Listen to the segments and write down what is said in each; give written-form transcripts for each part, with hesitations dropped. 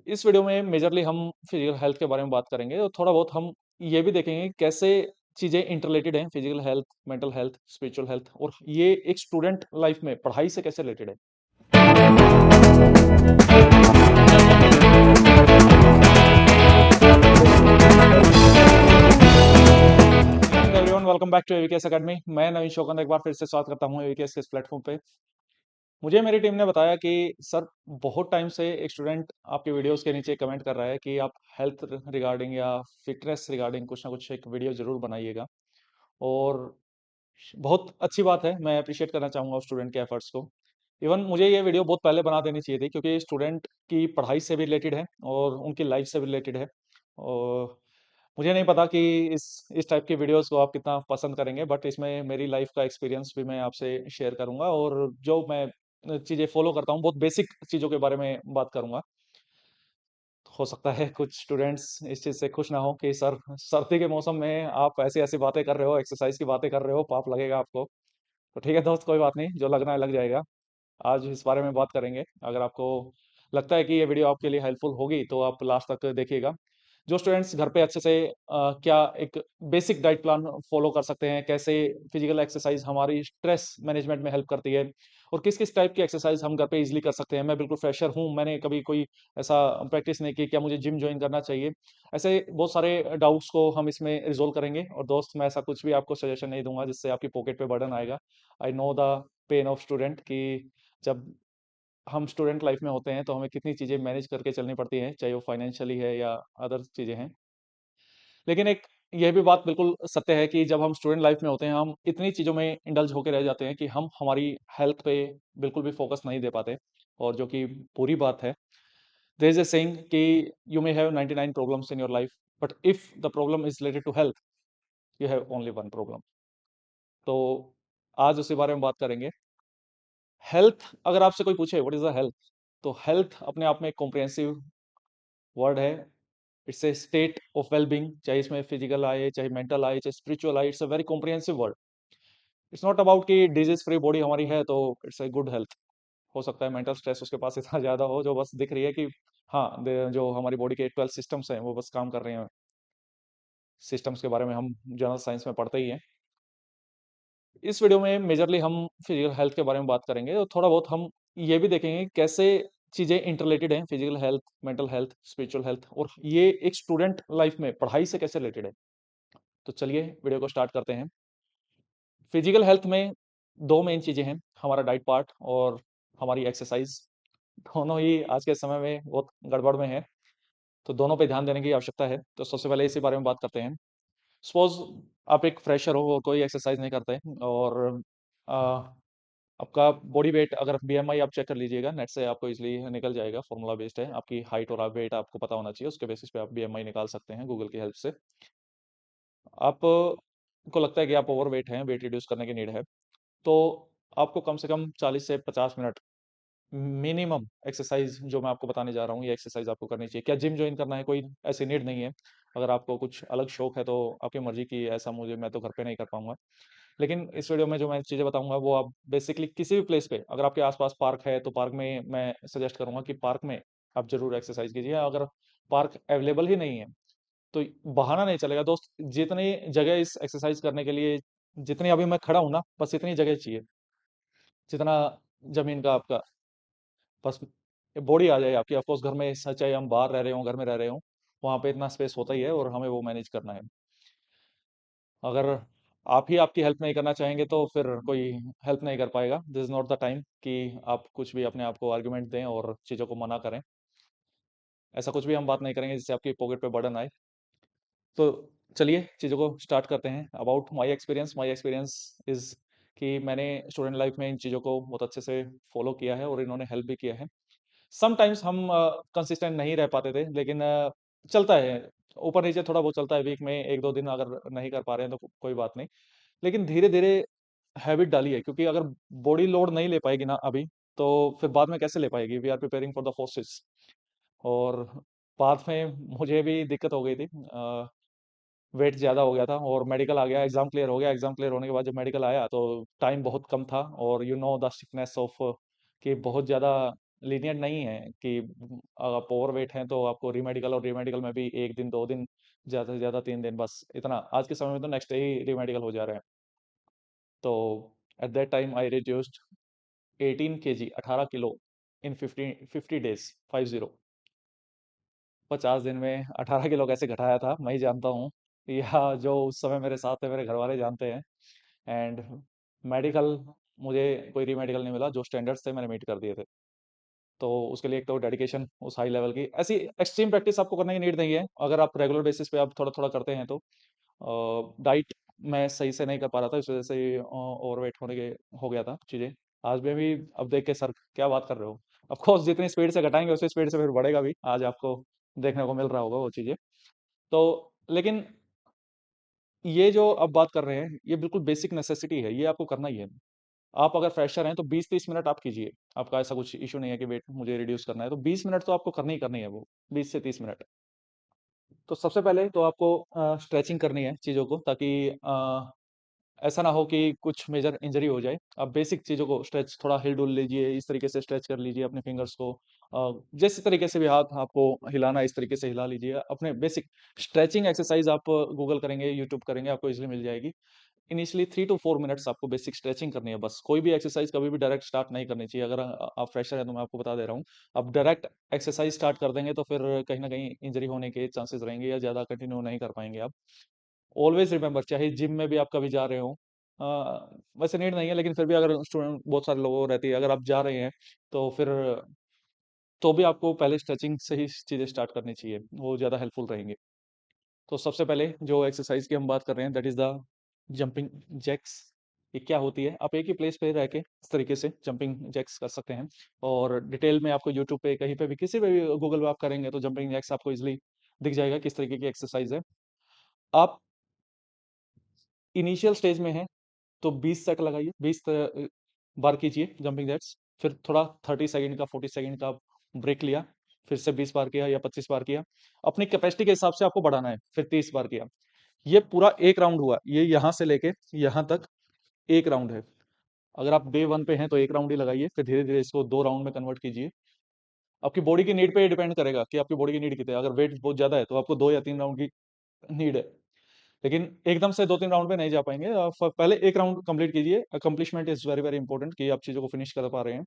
इस वीडियो में मेजरली हम फिजिकल हेल्थ के बारे में बात करेंगे और थोड़ा बहुत हम ये भी देखेंगे कैसे चीज़ें इंटरलेटेड हैं physical health, mental health, spiritual health और ये एक स्टूडेंट लाइफ में पढ़ाई से कैसे रिलेटेड है। Morning everyone, welcome back to AVKS academy. मैं नवीन शौकंद एक बार फिर से स्वागत करता हूँ एवीकेएस के इस प्लेटफॉर्म पे। मुझे मेरी टीम ने बताया कि सर बहुत टाइम से एक स्टूडेंट आपके वीडियोस के नीचे कमेंट कर रहा है कि आप हेल्थ रिगार्डिंग या फिटनेस रिगार्डिंग कुछ ना कुछ एक वीडियो जरूर बनाइएगा। और बहुत अच्छी बात है, मैं अप्रिशिएट करना चाहूँगा उस स्टूडेंट के एफर्ट्स को। इवन मुझे ये वीडियो बहुत पहले बना देनी चाहिए थी क्योंकि स्टूडेंट की पढ़ाई से भी रिलेटेड है और उनकी लाइफ से भी रिलेटेड है। और मुझे नहीं पता कि इस टाइप की वीडियोस को आप कितना पसंद करेंगे, बट इसमें मेरी लाइफ का एक्सपीरियंस भी मैं आपसे शेयर करूँगा और जो मैं चीज़ें फॉलो करता हूँ, बहुत बेसिक चीज़ों के बारे में बात करूँगा। हो सकता है कुछ स्टूडेंट्स इस चीज़ से खुश ना हो कि सर सर्दी के मौसम में आप ऐसी-ऐसी बातें कर रहे हो, एक्सरसाइज की बातें कर रहे हो, पाप लगेगा आपको। तो ठीक है दोस्त, कोई बात नहीं, जो लगना है लग जाएगा। आज इस बारे में बात करेंगे। अगर आपको लगता है कि ये वीडियो आपके लिए हेल्पफुल होगी तो आप लास्ट तक देखिएगा। जो स्टूडेंट्स घर पे अच्छे से क्या एक बेसिक डाइट प्लान फॉलो कर सकते हैं, कैसे फिजिकल एक्सरसाइज हमारी स्ट्रेस मैनेजमेंट में हेल्प करती है और किस-किस टाइप की एक्सरसाइज हम घर पे ईज़िली कर सकते हैं। मैं बिल्कुल फ्रेशर हूँ, मैंने कभी कोई ऐसा प्रैक्टिस नहीं की, क्या मुझे जिम जॉइन करना चाहिए? ऐसे बहुत सारे डाउट्स को हम इसमें रिज़ॉल्व करेंगे और दोस्त मैं ऐसा कुछ भी आपको सजेशन नहीं दूँगा जिससे आपकी पॉकेट पे बर्डन आएगा। I know the pain of student कि जब हम स्टूडेंट लाइफ में होते हैं तो हमें कितनी चीज़ें मैनेज करके चलनी पड़ती हैं, चाहे वो फाइनेंशियली है या अदर चीज़ें हैं। लेकिन एक ये भी बात बिल्कुल सत्य है कि जब हम स्टूडेंट लाइफ में होते हैं, हम इतनी चीज़ों में इंडल्ज होके रह जाते हैं कि हम हमारी हेल्थ पे बिल्कुल भी फोकस नहीं दे पाते और जो कि बुरी बात है। देयर इज़ अ सेइंग कि you may have 99 problems in your life, but if the problem is related to health, you have only one problem. तो आज उसी बारे में बात करेंगे। हेल्थ, अगर आपसे कोई पूछे व्हाट इज़ द हेल्थ? तो हेल्थ अपने आप में एक कॉम्प्रिहेंसिव वर्ड है। It's a state of well-being, चाहे इसमें फिजिकल आए, चाहे मेंटल आए, चाहे स्पिरिचुअल आए, it's a very comprehensive word. It's not about कि डिजीज़ फ्री बॉडी हमारी है तो इट्स अ गुड हेल्थ। हो सकता है मेंटल स्ट्रेस उसके पास इतना ज़्यादा हो जो बस दिख रही है कि हाँ, जो हमारी बॉडी के 12 सिस्टम्स हैं वो बस काम कर रहे हैं। सिस्टम्स के बारे में हम जनरल साइंस में पढ़ते ही हैं। इस वीडियो में मेजरली हम फिजिकल हेल्थ के बारे में बात करेंगे और थोड़ा बहुत हम ये भी देखेंगे कैसे चीज़ें इंटरलेटेड हैं physical health, mental health, spiritual health और ये एक स्टूडेंट लाइफ में पढ़ाई से कैसे रिलेटेड है। तो चलिए वीडियो को स्टार्ट करते हैं। फिजिकल हेल्थ में 2 मेन चीज़ें हैं, हमारा डाइट पार्ट और हमारी एक्सरसाइज़। दोनों ही आज के समय में बहुत गड़बड़ में है, तो दोनों पे ध्यान देने की आवश्यकता है। तो सबसे पहले इसी बारे में बात करते हैं। सपोज़ आप एक फ्रेशर हो और कोई एक्सरसाइज़ नहीं करते और अ, आपका बॉडी वेट, अगर बीएमआई आप चेक कर लीजिएगा, नेट से आपको ईज़िली निकल जाएगा, फ़ॉर्मूला बेस्ड है। आपकी हाइट और आप वेट आपको पता होना चाहिए, उसके बेसिस पे आप बीएमआई निकाल सकते हैं गूगल की हेल्प से। आप को लगता है कि आप ओवरवेट हैं, वेट रिड्यूस करने की नीड है, तो आपको कम से कम 40 से 50 मिनट मिनिमम एक्सरसाइज जो मैं आपको बताने जा रहा हूँ, ये एक्सरसाइज आपको करनी चाहिए। क्या जिम जॉइन करना है, कोई ऐसी नीड नहीं है। अगर आपको कुछ अलग शौक है तो आपकी मर्जी की, ऐसा मुझे मैं तो घर पे नहीं कर पाऊंगा। लेकिन इस वीडियो में जो मैं चीज़ें बताऊंगा वो आप बेसिकली किसी भी प्लेस पे, अगर आपके आसपास पार्क है तो पार्क में मैं सजेस्ट करूंगा कि पार्क में आप जरूर एक्सरसाइज कीजिए। अगर पार्क अवेलेबल ही नहीं है तो बहाना नहीं चलेगा दोस्त। जितनी जगह इस एक्सरसाइज करने के लिए, जितनी अभी मैं खड़ा हूँ ना, बस इतनी जगह चाहिए जितना जमीन का आपका, बस बॉडी आ जाए आपकी। ऑफकोर्स घर में चाहे हम बाहर रह रहे हो, घर में रह रहे हो, वहाँ पे इतना स्पेस होता ही है और हमें वो मैनेज करना है। अगर आप ही आपकी हेल्प नहीं करना चाहेंगे तो फिर कोई हेल्प नहीं कर पाएगा। This is not the time कि आप कुछ भी अपने आप को आर्गुमेंट दें और चीज़ों को मना करें। ऐसा कुछ भी हम बात नहीं करेंगे जिससे आपकी पॉकेट पे बर्डन आए। तो चलिए चीज़ों को स्टार्ट करते हैं। अबाउट माय एक्सपीरियंस इज़ कि मैंने स्टूडेंट लाइफ में इन चीज़ों को बहुत अच्छे से फॉलो किया है और इन्होंने हेल्प भी किया है। समटाइम्स हम कंसिस्टेंट नहीं रह पाते थे, लेकिन चलता है, ऊपर-नीचे थोड़ा बहुत चलता है। वीक में 1-2 दिन अगर नहीं कर पा रहे हैं तो कोई बात नहीं। लेकिन धीरे-धीरे हैबिट डाली है, क्योंकि अगर बॉडी लोड नहीं ले पाएगी ना अभी, तो फिर बाद में कैसे ले पाएगी? We are preparing for the forces. और बाद में मुझे भी दिक्कत हो गई थी। वेट ज़्यादा हो गया था और मेडिकल आ गया, एग्ज़ाम क्लियर हो गया। एग्ज़ाम क्लियर होने के बाद जब मेडिकल आया तो टाइम बहुत कम था और you know the sickness of कि बहुत ज़्यादा लीनियंट नहीं है कि आप ओवरवेट हैं तो आपको रीमेडिकल, और रीमेडिकल में भी 1 दिन 2 दिन, ज़्यादा से ज़्यादा 3 दिन, बस इतना। आज के समय में तो नेक्स्ट डे ही रीमेडिकल हो जा रहे हैं। तो at that time I reduced 18 KG, 18 kilo in 50 days, 50। 50 दिन में 18 किलो कैसे घटाया था मैं ही जानता हूँ, या जो उस समय मेरे साथ थे मेरे घर वाले जानते हैं। एंड मेडिकल, मुझे कोई रीमेडिकल नहीं मिला, जो स्टैंडर्ड्स थे मैंने मीट कर दिए थे। तो उसके लिए एक तो डेडिकेशन उस हाई लेवल की, ऐसी एक्सट्रीम प्रैक्टिस आपको करने की नीड नहीं है। अगर आप रेगुलर बेसिस पे आप थोड़ा थोड़ा करते हैं तो डाइट मैं सही से नहीं कर पा रहा था, इस वजह से ओवरवेट होने के हो गया था चीज़ें। आज भी अब देख के, सर क्या बात कर रहे हो, ऑफ कोर्स जितनी स्पीड से घटाएंगे उसी स्पीड से फिर बढ़ेगा भी, आज आपको देखने को मिल रहा होगा वो चीज़ें। तो लेकिन ये जो अब बात कर रहे हैं, ये बिल्कुल बेसिक नेसेसिटी है, ये आपको करना ही है। आप अगर फ्रेशर हैं तो 20-30 मिनट आप कीजिए। आपका ऐसा कुछ इश्यू नहीं है कि वेट मुझे रिड्यूस करना है, तो 20 मिनट तो आपको करनी है वो, 20 से 30 मिनट। तो सबसे पहले तो आपको स्ट्रेचिंग करनी है चीज़ों को, ताकि ऐसा ना हो कि कुछ मेजर इंजरी हो जाए। आप बेसिक चीज़ों को स्ट्रेच, थोड़ा हिल-डुल लीजिए, इस तरीके से स्ट्रेच कर लीजिए अपने फिंगर्स को। जिस तरीके से भी हाथ आपको हिलाना है, इस तरीके से हिला लीजिए। अपने बेसिक स्ट्रेचिंग एक्सरसाइज आप गूगल करेंगे, यूट्यूब करेंगे, आपको ईज़िली मिल जाएगी। इनिशियली 3 टू 4 मिनट्स आपको बेसिक स्ट्रेचिंग करनी है बस। कोई भी एक्सरसाइज कभी भी डायरेक्ट स्टार्ट नहीं करनी चाहिए। अगर आप फ्रेशर हैं तो मैं आपको बता दे रहा हूँ। आप डायरेक्ट एक्सरसाइज स्टार्ट कर देंगे तो फिर कहीं न कहीं इंजरी होने के चांसेस रहेंगे, या ज़्यादा कंटिन्यू नहीं कर पाएँगे आप। ऑलवेज़ रिमेंबर, चाहे जिम में भी आप कभी जा रहे हो, वैसे नीड नहीं है लेकिन फिर भी अगर स्टूडेंट बहुत सारे लोगों को रहती है, अगर आप जा रहे हैं तो फिर तो भी आपको पहले स्ट्रेचिंग से ही चीज़ें स्टार्ट करनी चाहिए, वो ज़्यादा हेल्पफुल रहेंगे। तो सबसे पहले जो एक्सरसाइज की हम बात कर रहे हैं, that is the jumping jacks. ये क्या होती है? आप एक ही प्लेस पे रह के इस तरीके से जंपिंग जैक्स कर सकते हैं, और डिटेल में आपको यूट्यूब पे कहीं पे भी किसी पे भी गूगल पे आप करेंगे तो जंपिंग जैक्स आपको इजीली दिख जाएगा किस तरीके की एक्सरसाइज है। आप इनिशियल स्टेज में हैं तो 20 सेट लगाइए, 20 बार कीजिए जंपिंग जैक्स। फिर थोड़ा 30 सेकंड का, 40 सेकंड का ब्रेक लिया, फिर से 20 बार किया या 25 बार किया। अपनी कैपेसिटी के हिसाब से आपको बढ़ाना है, फिर 30 बार किया। ये पूरा एक राउंड हुआ, ये यहाँ से लेके यहाँ तक एक राउंड है। अगर आप डे 1 पे हैं तो एक राउंड ही लगाइए, फिर धीरे-धीरे इसको 2 राउंड में कन्वर्ट कीजिए। आपकी बॉडी की नीड पे डिपेंड करेगा कि आपकी बॉडी की नीड कितनी है। अगर वेट बहुत ज़्यादा है तो आपको 2 या 3 राउंड की नीड है। लेकिन एकदम से 2-3 राउंड में नहीं जा पाएँगे। पहले एक राउंड कंप्लीट कीजिए। Accomplishment is very, very important कि आप चीज़ों को फिनिश कर पा रहे हैं।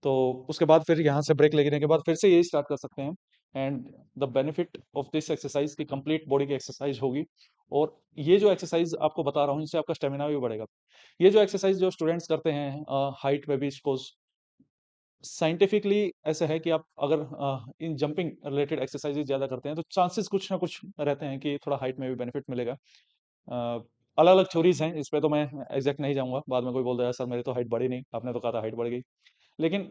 तो उसके बाद फिर यहाँ से ब्रेक लेने के बाद फिर से यही स्टार्ट कर सकते हैं। And the benefit of this exercise की कंप्लीट बॉडी की एक्सरसाइज होगी। और ये जो एक्सरसाइज आपको बता रहा हूँ, इससे आपका स्टेमिना भी बढ़ेगा। ये जो एक्सरसाइज जो स्टूडेंट्स करते हैं हाइट में भी, सपोज साइंटिफिकली ऐसा है कि आप अगर इन जंपिंग रिलेटेड एक्सरसाइजेज ज़्यादा करते हैं तो चांसेस कुछ ना कुछ रहते हैं कि थोड़ा हाइट में भी बेनिफिट मिलेगा। अलग अलग थ्योरीज हैं इस पे, तो मैं एग्जैक्ट नहीं जाऊंगा, बाद में कोई बोल देगा सर मेरी तो हाइट बढ़ी नहीं, आपने तो कहा था हाइट बढ़ गई। लेकिन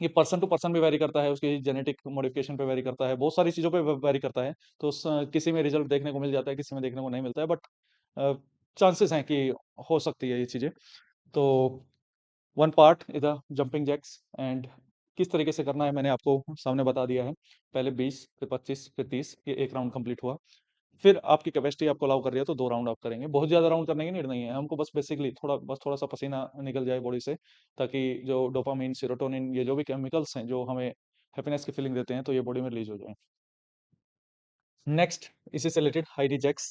ये पर्सन टू पर्सन भी वैरी करता है, उसकी जेनेटिक मॉडिफिकेशन पे वैरी करता है, बहुत सारी चीज़ों पे वैरी करता है। तो किसी में रिजल्ट देखने को मिल जाता है, किसी में देखने को नहीं मिलता है, बट चांसेस हैं कि हो सकती है ये चीज़ें। तो one part is the jumping jacks, and किस तरीके से करना है मैंने आपको सामने बता दिया है। पहले 20, फिर 25, फिर 30, ये एक राउंड कंप्लीट हुआ। फिर आपकी कैपेसिटी आपको अलाउ कर रही है तो 2 राउंड आप करेंगे। बहुत ज़्यादा राउंड करने की नीड नहीं है, हमको बस बेसिकली थोड़ा-सा पसीना निकल जाए बॉडी से, ताकि जो डोपामाइन, सेरोटोनिन, ये जो भी केमिकल्स हैं जो हमें हैप्पीनेस की फीलिंग देते हैं, तो ये बॉडी में रिलीज़ हो जाएँ। नेक्स्ट, इसी से रिलेटेड हाई रिजेक्स,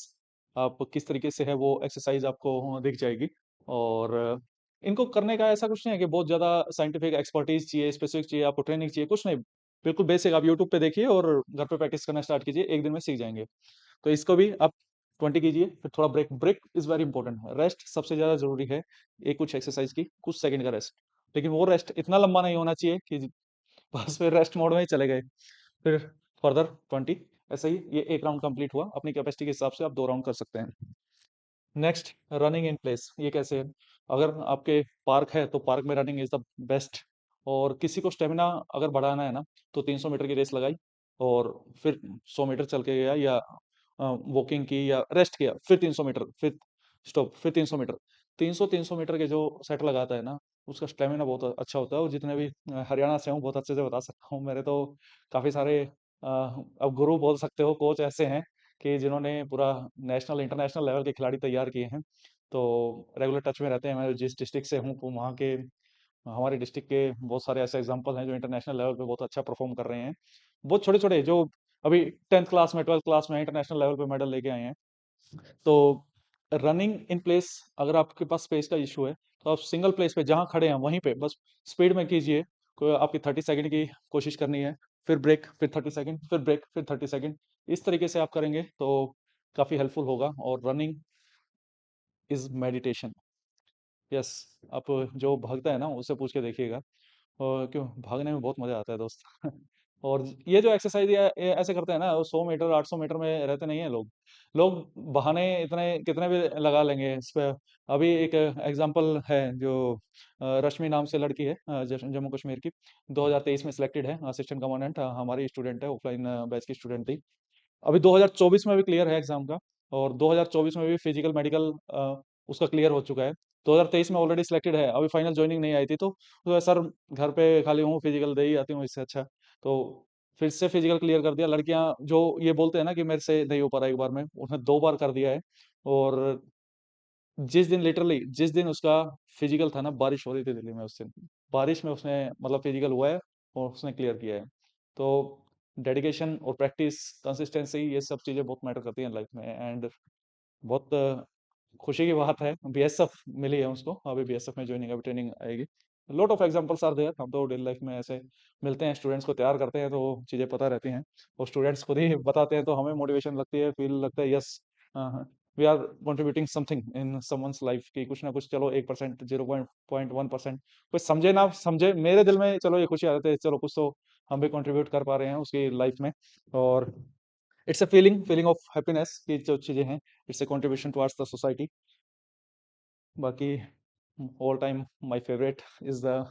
आप किस तरीके से है वो एक्सरसाइज आपको दिख जाएगी। और इनको करने का ऐसा कुछ नहीं है कि बहुत ज़्यादा साइंटिफिक एक्सपर्टीज चाहिए, स्पेसिफिक चाहिए, आपको ट्रेनिंग चाहिए, कुछ नहीं। बिल्कुल बेसिक आप यूट्यूब पे देखिए और घर पे प्रैक्टिस करना स्टार्ट कीजिए, एक दिन में सीख जाएंगे। तो इसको भी आप 20 कीजिए, फिर थोड़ा break. Break is very important है, रेस्ट सबसे ज़्यादा जरूरी है। एक कुछ एक्सरसाइज की कुछ सेकंड का रेस्ट, लेकिन वो रेस्ट इतना लंबा नहीं होना चाहिए कि बस फिर रेस्ट मोड में ही चले गए। फिर फर्दर 20, ऐसे ही ये एक राउंड कंप्लीट हुआ। अपनी कैपेसिटी के हिसाब से आप 2 राउंड कर सकते हैं। नेक्स्ट, रनिंग इन प्लेस, ये कैसे है? अगर आपके पार्क है तो पार्क में रनिंग इज द बेस्ट। और किसी को स्टेमिना अगर बढ़ाना है ना, तो 300 मीटर की रेस लगाई, और फिर 100 मीटर चल के गया, या वॉकिंग की, या रेस्ट किया, फिर 300 मीटर, फिर स्टॉप, फिर 300 मीटर। 300 मीटर के जो सेट लगाता है ना, उसका स्टेमिना बहुत अच्छा होता है। और जितने भी हरियाणा से हूँ, बहुत अच्छे से बता सकता हूँ। मेरे तो काफ़ी सारे अब गुरु बोल सकते हो, कोच ऐसे हैं कि जिन्होंने पूरा नेशनल इंटरनेशनल लेवल के खिलाड़ी तैयार किए हैं। तो रेगुलर टच में रहते हैं। मैं जिस डिस्ट्रिक्ट से हूँ, तो वहाँ के हमारे डिस्ट्रिक्ट के बहुत सारे ऐसे एग्जांपल हैं जो इंटरनेशनल लेवल पे बहुत अच्छा परफॉर्म कर रहे हैं। बहुत छोटे-छोटे जो अभी 10th क्लास में, 12th क्लास में इंटरनेशनल लेवल पे मेडल लेके आए हैं। तो रनिंग इन प्लेस, अगर आपके पास स्पेस का इशू है तो आप सिंगल प्लेस पे जहाँ खड़े हैं वहीं पे बस स्पीड में कीजिए। कोई आपकी 30 सेकंड की कोशिश करनी है, फिर ब्रेक, फिर 30 सेकंड, फिर ब्रेक, फिर 30 सेकंड। इस तरीके से आप करेंगे तो काफ़ी हेल्पफुल होगा। और रनिंग इज मेडिटेशन। यस, आप जो भागता है ना उससे पूछ के देखिएगा। और क्यों, भागने में बहुत मजा आता है दोस्त। और ये जो एक्सरसाइज ये ऐसे करते हैं ना, 100 मीटर 800 मीटर में रहते नहीं है लोग। लोग बहाने इतने कितने भी लगा लेंगे इस पे। अभी एक एग्जांपल है जो रश्मि नाम से लड़की है, जम्मू कश्मीर की। 2023 में सिलेक्टेड है असिस्टेंट कमांडेंट, हमारी स्टूडेंट है, ऑफलाइन बैच की स्टूडेंट थी। अभी 2024 में भी क्लियर है एग्जाम का। और 2024 में भी फिजिकल मेडिकल उसका क्लियर हो चुका है। 2023 में ऑलरेडी सिलेक्टेड है, अभी फाइनल ज्वाइनिंग नहीं आई थी। तो सर घर पे खाली हूँ, फिजिकल दे ही आती हूँ, इससे अच्छा। तो फिर से फिजिकल क्लियर कर दिया। लड़कियां जो ये बोलते हैं ना कि मेरे से नहीं हो पा रहा एक बार में, उसने 2 बार कर दिया है। और जिस दिन लिटरली जिस दिन उसका फिजिकल था ना, बारिश हो रही थी दिल्ली में उस दिन। बारिश में उसने मतलब फिजिकल हुआ है और उसने क्लियर किया है। तो डेडिकेशन और प्रैक्टिस, कंसिस्टेंसी, ये सब चीज़ें बहुत मैटर करती हैं लाइफ में। एंड बहुत खुशी की बात है, बीएसएफ मिली है उसको। अभी बीएसएफ में ज्वाइनिंग, अभी ट्रेनिंग आएगी। Lot of examples are there. हम तो डेली लाइफ में ऐसे मिलते हैं, स्टूडेंट्स को तैयार करते हैं तो चीज़ें पता रहती हैं। और स्टूडेंट्स खुद ही बताते हैं तो हमें मोटिवेशन लगती है, फील लगता है yes we are contributing something in someone's life की। कुछ ना कुछ, चलो 1%, 0.1%, कोई समझे ना समझे, मेरे दिल में चलो ये खुशी आ जाती है, चलो कुछ तो हम भी कंट्रीब्यूट कर पा रहे हैं उसकी लाइफ में। और it's a feeling of happiness की जो चीज़ें हैं, it's a contribution towards the society. बाकी all time my favourite is the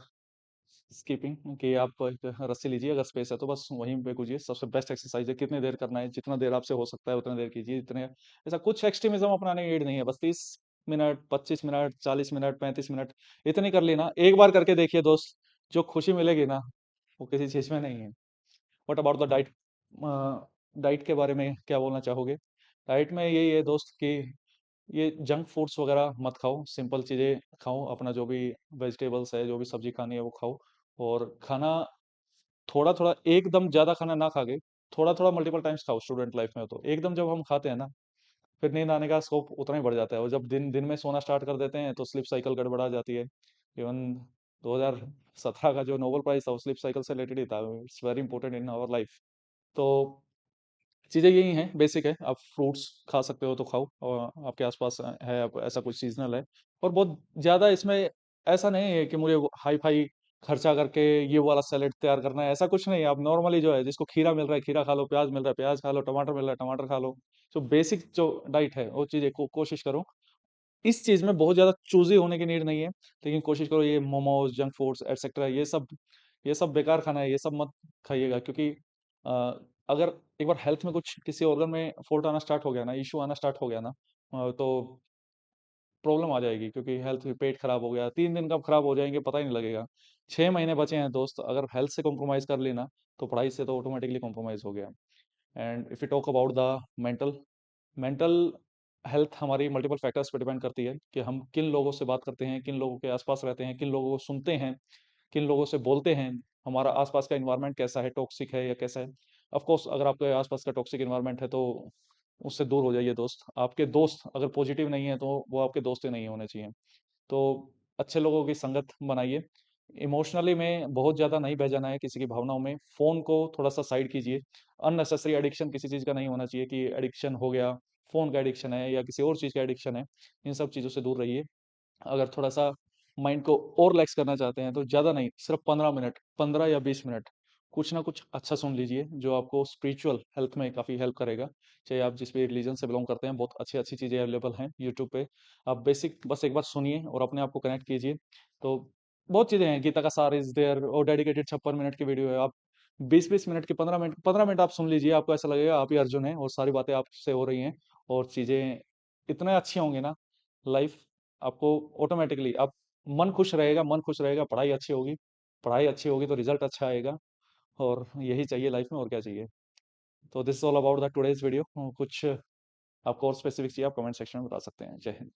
skipping, कि आप एक रस्सी लीजिए, अगर स्पेस है तो बस वहीं पे कूदिए। सबसे बेस्ट एक्सरसाइज है। कितनी देर करना है, जितना देर आपसे हो सकता है उतना देर कीजिए। इतने ऐसा कुछ एक्सट्रीमिज्म अपनाने की नीड नहीं है। बस 30 मिनट, 25 मिनट, 40 मिनट, 35 मिनट, इतनी कर ली ना, एक बार करके देखिए दोस्त। जो खुशी मिलेगी ना, वो किसी चीज़ में नहीं है। What about the diet? Diet के बारे में क्या बोलना चाहोगे? डाइट में यही है दोस्त कि ये जंक फूड्स वगैरह मत खाओ, सिंपल चीज़ें खाओ। अपना जो भी वेजिटेबल्स है, जो भी सब्जी खानी है वो खाओ। और खाना थोड़ा थोड़ा, एकदम ज़्यादा खाना ना खा के थोड़ा थोड़ा मल्टीपल टाइम्स खाओ। स्टूडेंट लाइफ में हो तो एकदम जब हम खाते हैं ना, फिर नींद आने का स्कोप उतना ही बढ़ जाता है। और जब दिन दिन में सोना स्टार्ट कर देते हैं तो स्लीप साइकिल गड़बड़ा जाती है। इवन 2017 का जो नोबेल प्राइज था वो स्लीप साइकिल से रिलेटेड ही था। It's very important in our life. तो चीज़ें यही हैं, बेसिक है। आप फ्रूट्स खा सकते हो तो खाओ, और आपके आसपास है ऐसा कुछ सीजनल है। और बहुत ज़्यादा इसमें ऐसा नहीं है कि मुझे हाई फाई खर्चा करके ये वाला सैलेड तैयार करना है, ऐसा कुछ नहीं है। आप नॉर्मली जो है, जिसको खीरा मिल रहा है खीरा खा लो, प्याज मिल रहा है प्याज खा लो, टमाटर मिल रहा है टमाटर खा लो। जो बेसिक जो डाइट है वो चीज़ें को कोशिश करो। इस चीज़ में बहुत ज़्यादा चूज़ी होने की नीड नहीं है। लेकिन कोशिश करो ये मोमोज़, जंक फूड्स एटसेट्रा, ये सब बेकार खाना है, ये सब मत खाइएगा। क्योंकि अ, अगर एक बार हेल्थ में कुछ किसी ऑर्गन में फ़ॉल्ट आना स्टार्ट हो गया ना, इश्यू आना स्टार्ट हो गया ना, तो प्रॉब्लम आ जाएगी। क्योंकि हेल्थ, पेट खराब हो गया, 3 दिन कब खराब हो जाएँगे पता ही नहीं लगेगा। 6 महीने बचे हैं दोस्त, अगर हेल्थ से कॉम्प्रोमाइज़ कर ली ना, तो पढ़ाई से तो ऑटोमैटिकली कॉम्प्रोमाइज़ हो गया। And if you talk about the mental mental health, हमारी मल्टीपल फैक्टर्स पे डिपेंड करती है कि हम किन लोगों से बात करते हैं, किन लोगों के आसपास रहते हैं, किन लोगों को सुनते हैं, किन लोगों से बोलते हैं। हमारा आसपास का इन्वायरमेंट कैसा है, टॉक्सिक है या कैसा है। ऑफ कोर्स अगर आपके आसपास का टॉक्सिक इन्वायरमेंट है तो उससे दूर हो जाइए दोस्त। आपके दोस्त अगर पॉजिटिव नहीं है तो वो आपके दोस्त ही नहीं होने चाहिए। तो अच्छे लोगों की संगत बनाइए। इमोशनली में बहुत ज़्यादा नहीं बह जाना है किसी की भावनाओं में। फ़ोन को थोड़ा सा साइड कीजिए। अननेसेसरी एडिक्शन किसी चीज़ का नहीं होना चाहिए कि एडिक्शन हो गया, फ़ोन का एडिक्शन है या किसी और चीज़ का एडिक्शन है। इन सब चीज़ों से दूर रहिए। अगर थोड़ा-सा माइंड को और रिलैक्स करना चाहते हैं तो ज़्यादा नहीं, सिर्फ 15 मिनट, 15 या 20 मिनट कुछ ना कुछ अच्छा सुन लीजिए, जो आपको स्पिरिचुअल हेल्थ में काफ़ी हेल्प करेगा। चाहे आप जिस भी रिलीजन से बिलॉन्ग करते हैं, बहुत अच्छी-अच्छी चीज़ें अवेलेबल हैं यूट्यूब पे। आप बेसिक बस एक बार सुनिए और अपने आप को कनेक्ट कीजिए। तो बहुत चीज़ें हैं, गीता का सार इज़ देयर, और डेडिकेटेड 56 मिनट की वीडियो है। आप 20-20 मिनट की, 15 मिनट आप सुन लीजिए, आपको ऐसा लगेगा आप ही अर्जुन हैं और सारी बातें आपसे हो रही हैं। और चीज़ें इतने अच्छी होंगी ना, लाइफ आपको ऑटोमेटिकली, आप मन खुश रहेगा, मन खुश रहेगा, पढ़ाई अच्छी होगी तो रिजल्ट अच्छा आएगा। और यही चाहिए लाइफ में, और क्या चाहिए। तो this is all about the today's video. कुछ आपको और स्पेसिफिक चाहिए आप कमेंट सेक्शन में बता सकते हैं। जय हिंद।